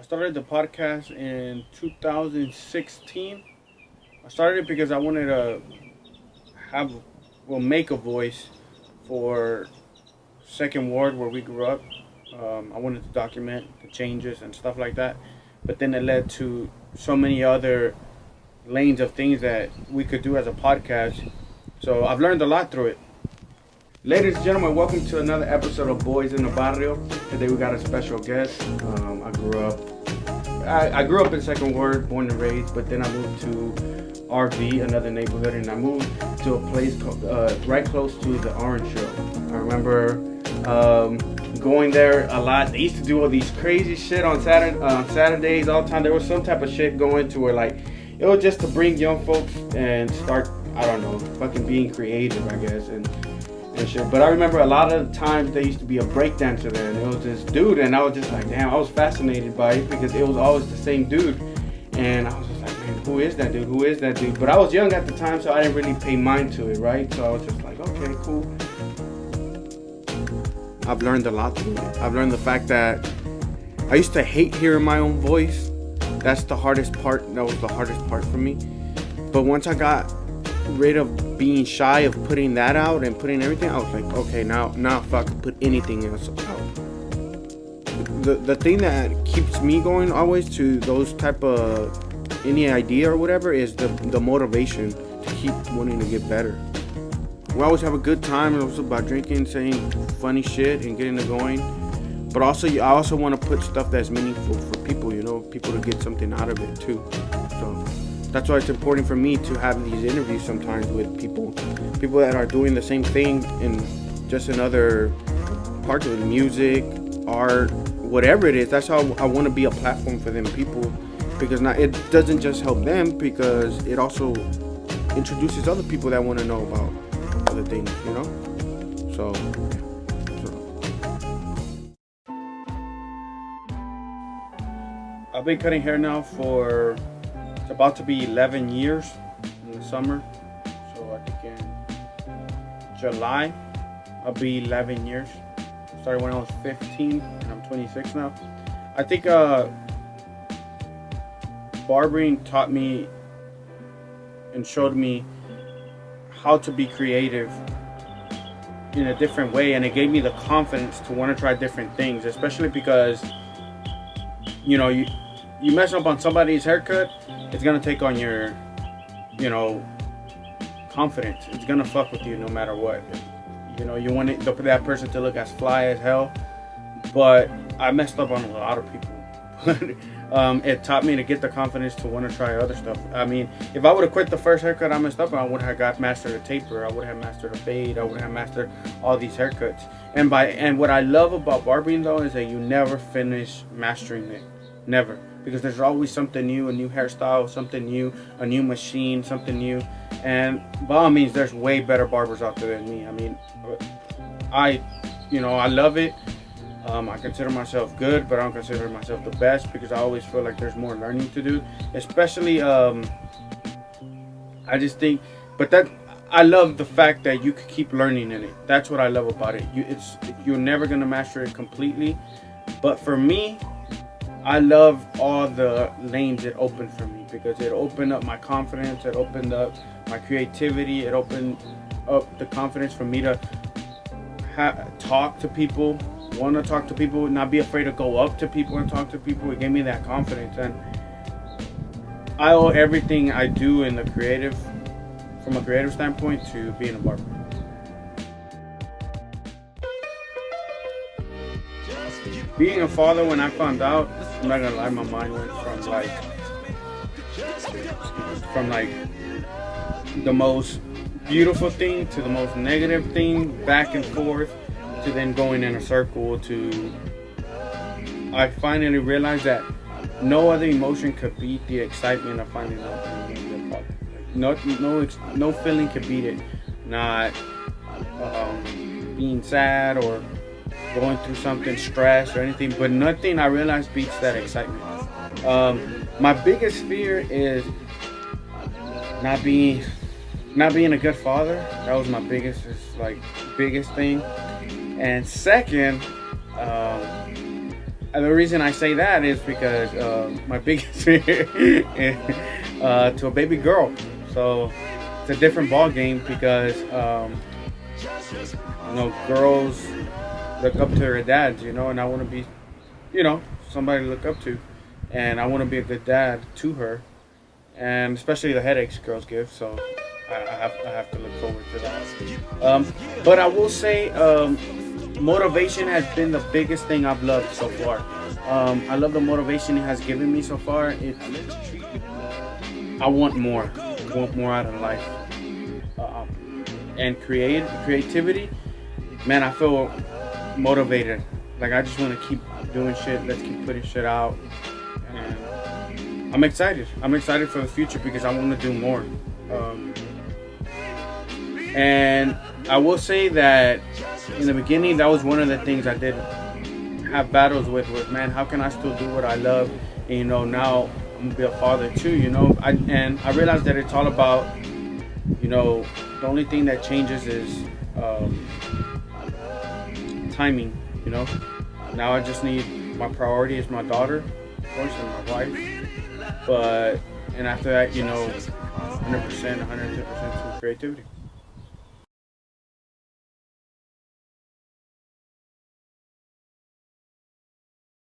I started the podcast in 2016. I started it because I wanted to have, make a voice for Second Ward where we grew up. I wanted to document the changes and stuff like that. But then it led to so many other lanes of things that we could do as a podcast. So I've learned a lot through it. Ladies and gentlemen, welcome to another episode of Boys in the Barrio. Today we got a special guest. I grew up in Second Ward, born and raised, but then I moved to RV, another neighborhood, and I moved to a place called, right close to the Orange Show. I remember going there a lot. They used to do all these crazy shit on Saturdays all the time. There was some type of shit going to where like it was just to bring young folks and start, I don't know, fucking being creative, I guess, and shit. But I remember a lot of the times there used to be a breakdancer there, and it was this dude, and I was just like, damn, I was fascinated by it because it was always the same dude, and I was just like, man, who is that dude? Who is that dude? But I was young at the time, so I didn't really pay mind to it, right? So I was just like, okay, cool. I've learned a lot through it. I've learned the fact that I used to hate hearing my own voice. That's the hardest part. That was the hardest part for me. But once I got rid of being shy of putting that out and putting everything, I was like, okay, now if I could put anything else out. The thing that keeps me going always to those type of any idea or whatever is the motivation to keep wanting to get better. We always have a good time. It's also about drinking, saying funny shit and getting it going. But also, I also want to put stuff that's meaningful for people, people to get something out of it too. So that's why it's important for me to have these interviews sometimes with people that are doing the same thing in just another parts of music, art, whatever it is. That's how I want to be a platform for them people, because now it doesn't just help them, because it also introduces other people that want to know about other things, So I've been cutting hair now for, it's about to be 11 years in the summer. So I think in July, I'll be 11 years. Started when I was 15 and I'm 26 now. I think barbering taught me and showed me how to be creative in a different way, and it gave me the confidence to want to try different things, especially because you mess up on somebody's haircut, it's gonna take on your confidence. It's gonna fuck with you no matter what. You want that person to look as fly as hell, but I messed up on a lot of people. It taught me to get the confidence to want to try other stuff. I mean, if I would have quit the first haircut I messed up on, I would have got mastered a taper, I would have mastered a fade, I would have mastered all these haircuts. And what I love about barbering though is that you never finish mastering it. Never. Because there's always something new, a new hairstyle, something new, a new machine, something new. And by all means, there's way better barbers out there than me. I mean, I love it. I consider myself good, but I don't consider myself the best, because I always feel like there's more learning to do. Especially, I just think, I love the fact that you could keep learning in it. That's what I love about it. You're never gonna master it completely, but for me, I love all the lanes it opened for me, because it opened up my confidence, it opened up my creativity, it opened up the confidence for me to talk to people, want to talk to people, not be afraid to go up to people and talk to people. It gave me that confidence, and I owe everything I do in the creative, from a creative standpoint, to being a barber. Being a father, when I found out, I'm not gonna lie, my mind went from the most beautiful thing to the most negative thing, back and forth, to then going in a circle to, I finally realized that no other emotion could beat the excitement of finding out that you're gonna be a father. No feeling could beat it. Not being sad or going through something, stress or anything, but nothing I realized beats that excitement. My biggest fear is not being a good father. That was my biggest thing. And second, And the reason I say that is because my biggest fear is to a baby girl. So it's a different ball game because girls look up to their dads, and I want to be, somebody to look up to, and I want to be a good dad to her, and especially the headaches girls give. So I have to look forward to that. But I will say, motivation has been the biggest thing I've loved so far. I love the motivation it has given me so far. I want more. I want more out of life. And creativity, man, I feel motivated. Like I just want to keep doing shit. Let's keep putting shit out. And I'm excited. I'm excited for the future because I want to do more. And I will say that in the beginning, that was one of the things I did have battles with, was, man, how can I still do what I love? And, now I'm gonna be a father too, I realized that it's all about, the only thing that changes is timing, Now I just need, my priority is my daughter, of course, and my wife. And after that, 100%, 110% to creativity.